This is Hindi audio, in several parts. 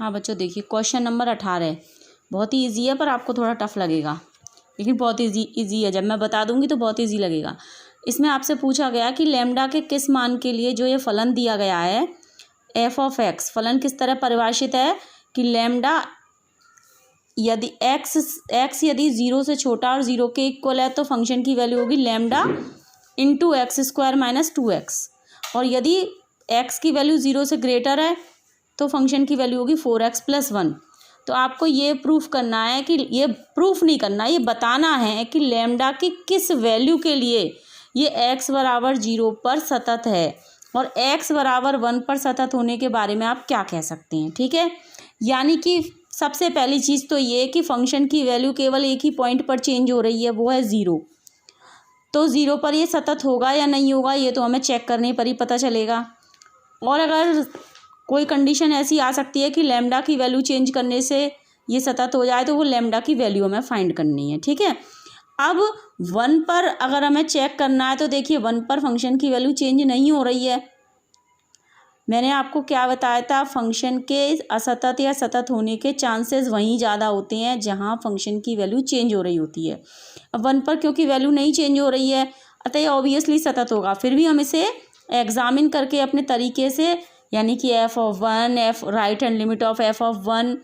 हाँ बच्चों देखिए क्वेश्चन नंबर 18 है। बहुत ही ईजी है पर आपको थोड़ा टफ लगेगा, लेकिन बहुत ईजी है। जब मैं बता दूंगी तो बहुत ईजी लगेगा। इसमें आपसे पूछा गया कि लैम्डा के किस मान के लिए जो ये फलन दिया गया है एफ ऑफ एक्स, फलन किस तरह परिभाषित है कि लैम्डा यदि एक्स यदि 0 से छोटा और 0 के इक्वल है तो फंक्शन की वैल्यू होगी lambda into x square minus 2x, और यदि एक्स की वैल्यू 0 से ग्रेटर है तो फंक्शन की वैल्यू होगी 4x प्लस 1। तो आपको ये प्रूफ करना है कि ये प्रूफ नहीं करना, ये बताना है कि लैम्डा की किस वैल्यू के लिए ये x बराबर 0 पर सतत है और x बराबर 1 पर सतत होने के बारे में आप क्या कह सकते हैं। ठीक है, यानी कि सबसे पहली चीज़ तो ये कि फंक्शन की वैल्यू केवल एक ही पॉइंट पर चेंज हो रही है, वो है 0। तो 0 पर ये सतत होगा या नहीं होगा ये तो हमें चेक करने पर ही पता चलेगा। और अगर कोई कंडीशन ऐसी आ सकती है कि लैम्डा की वैल्यू चेंज करने से ये सतत हो जाए तो वो लैम्डा की वैल्यू हमें फाइंड करनी है। ठीक है, अब 1 पर अगर हमें चेक करना है तो देखिए 1 पर फंक्शन की वैल्यू चेंज नहीं हो रही है। मैंने आपको क्या बताया था, फंक्शन के असतत या सतत होने के चांसेस वहीं ज़्यादा होते हैं जहां फंक्शन की वैल्यू चेंज हो रही होती है। अब 1 पर क्योंकि वैल्यू नहीं चेंज हो रही है अतः ये ऑब्वियसली सतत होगा। फिर भी हम इसे एग्जामिन करके अपने तरीके से, यानी कि F of 1, F right hand limit of F of 1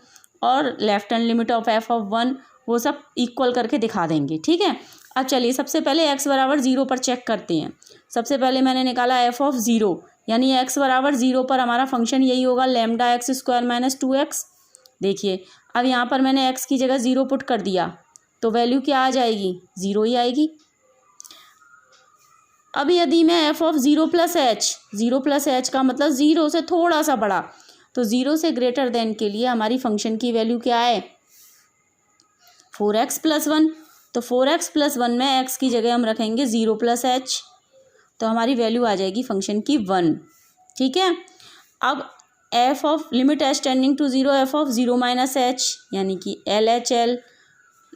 और left hand limit of F of 1, वो सब इक्वल करके दिखा देंगे। ठीक है, अब चलिए सबसे पहले x बराबर 0 पर चेक करते हैं। सबसे पहले मैंने निकाला एफ ऑफ 0, यानी x बराबर 0 पर हमारा फंक्शन यही होगा lambda x square minus 2x। देखिए अब यहाँ पर मैंने x की जगह 0 पुट कर दिया तो वैल्यू क्या आ जाएगी, 0 ही आएगी। अब यदि मैं एफ ऑफ 0 प्लस एच का मतलब 0 से थोड़ा सा बड़ा, तो 0 से ग्रेटर देन के लिए हमारी फंक्शन की वैल्यू क्या है, 4x प्लस 1। तो 4x प्लस 1 में x की जगह हम रखेंगे 0 प्लस एच, तो हमारी वैल्यू आ जाएगी फंक्शन की 1। ठीक है, अब F of limit H tending to 0 F of 0 minus H, यानी कि LHL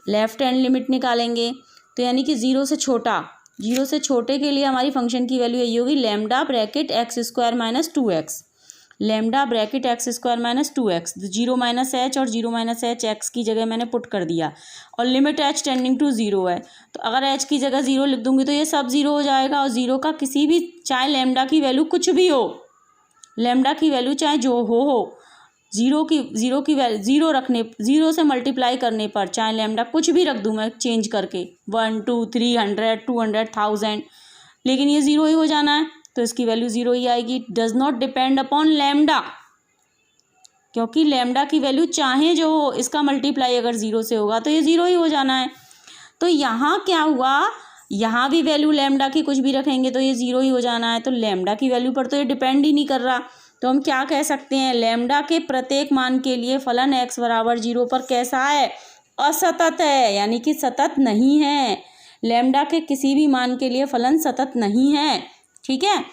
लेफ्ट हैंड लिमिट निकालेंगे। तो यानी कि 0 से छोटे के लिए हमारी फंक्शन की वैल्यू यही होगी lambda bracket x square minus 2x, lambda bracket x square minus 2x। 0 minus H और 0 माइनस एच एक्स की जगह मैंने पुट कर दिया और लिमिट एच टेंडिंग टू 0 है, तो अगर एच की जगह 0 लिख दूंगी तो ये सब 0 हो जाएगा। और 0 का किसी भी, चाहे लैम्डा की वैल्यू कुछ भी हो, लैम्डा की वैल्यू चाहे जो हो, 0 रखने, 0 से मल्टीप्लाई करने पर चाहे लैम्डा कुछ भी रख दूं मैं चेंज करके 1 2 300 200 1000, लेकिन ये 0 ही हो जाना है तो इसकी वैल्यू 0 ही आएगी। Does not depend upon lambda, क्योंकि लैम्डा की वैल्यू चाहे जो हो इसका मल्टीप्लाई अगर 0 से होगा तो ये 0 ही हो जाना है। तो यहाँ क्या हुआ, यहाँ भी वैल्यू लैम्डा की कुछ भी रखेंगे तो ये 0 ही हो जाना है। तो लैम्डा की वैल्यू पर तो ये डिपेंड ही नहीं कर रहा, तो हम क्या कह सकते हैं, लैम्डा के प्रत्येक मान के लिए फलन x बराबर 0 पर कैसा है, असतत है, यानी कि सतत नहीं है। लैम्डा के किसी भी मान के लिए फलन सतत नहीं है। ठीक है,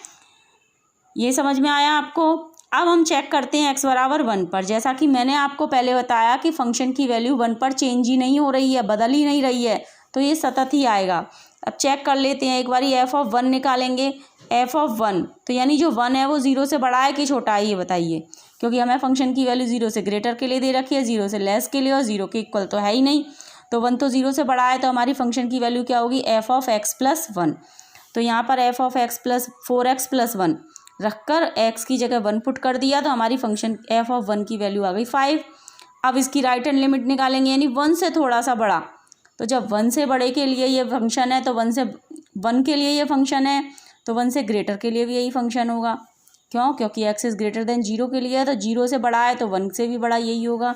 ये समझ में आया आपको। अब हम चेक करते हैं x बराबर 1 पर। जैसा कि मैंने आपको पहले बताया कि फंक्शन की वैल्यू 1 पर चेंज ही नहीं हो रही है, बदल ही नहीं रही है, तो ये सतत ही आएगा। अब चेक कर लेते हैं एक बारी, एफ ऑफ 1 निकालेंगे। एफ ऑफ 1 तो यानी जो 1 है वो 0 से बड़ा है कि छोटा है ये बताइए, क्योंकि हमें फंक्शन की वैल्यू 0 से ग्रेटर के लिए दे रखी है, 0 से लेस के लिए, और 0 के इक्वल तो है ही नहीं। तो 1 तो 0 से बड़ा है, तो हमारी फंक्शन की वैल्यू क्या होगी, एफ ऑफ एक्स प्लस 1। तो यहाँ पर F of x plus 4x plus 1 रखकर x की जगह 1 पुट कर दिया तो हमारी फंक्शन एफ ऑफ 1 की वैल्यू आ गई 5। अब इसकी राइट हैंड लिमिट निकालेंगे, यानी 1 से थोड़ा सा बड़ा। तो जब 1 से बड़े के लिए ये फंक्शन है तो 1 के लिए ये फंक्शन है, तो 1 से ग्रेटर के लिए भी यही फंक्शन होगा। क्यों, क्योंकि x इज़ ग्रेटर देन 0 के लिए है, तो 0 से बड़ा है तो 1 से भी बड़ा यही होगा।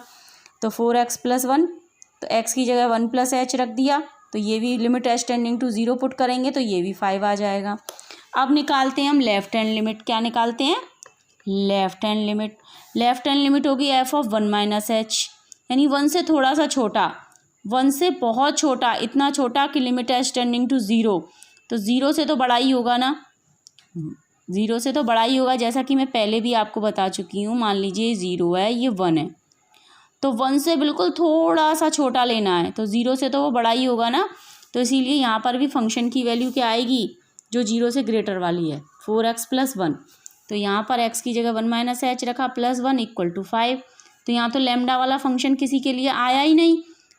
तो 4x प्लस 1, तो x की जगह 1 प्लस एच रख दिया, तो ये भी limit H tending to 0 put करेंगे तो ये भी 5 आ जाएगा। अब निकालते हैं हम लेफ्ट हैंड लिमिट। क्या निकालते हैं, left hand limit. Left hand limit होगी एफ ऑफ 1 माइनस एच, यानी 1 से थोड़ा सा छोटा, 1 से बहुत छोटा, इतना छोटा कि लिमिट एच टेंडिंग टू 0, तो 0 से तो बड़ा ही होगा ना, 0 से तो बड़ा ही होगा। जैसा कि मैं पहले भी आपको बता चुकी हूँ, मान लीजिए 0 है, ये 1 है, तो 1 से बिल्कुल थोड़ा सा छोटा लेना है, तो 0 से तो वो बड़ा ही होगा ना। तो इसीलिए यहाँ पर भी फंक्शन की वैल्यू क्या आएगी, जो 0 से ग्रेटर वाली है, 4x प्लस 1। तो यहाँ पर x की जगह 1 माइनस एच रखा प्लस 1 इक्वल टू 5। तो यहाँ तो लैम्डा वाला फंक्शन किसी के लिए आया ही नहीं,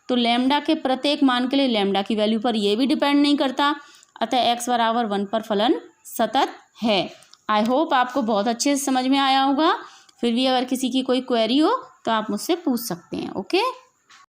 तो लैम्डा के प्रत्येक मान के लिए लैम्डा की वैल्यू पर ये भी डिपेंड नहीं करता, अतः x बराबर 1 पर फलन सतत है। आई होप आपको बहुत अच्छे से समझ में आया होगा। फिर भी अगर किसी की कोई क्वेरी हो तो आप मुझसे पूछ सकते हैं। ओके।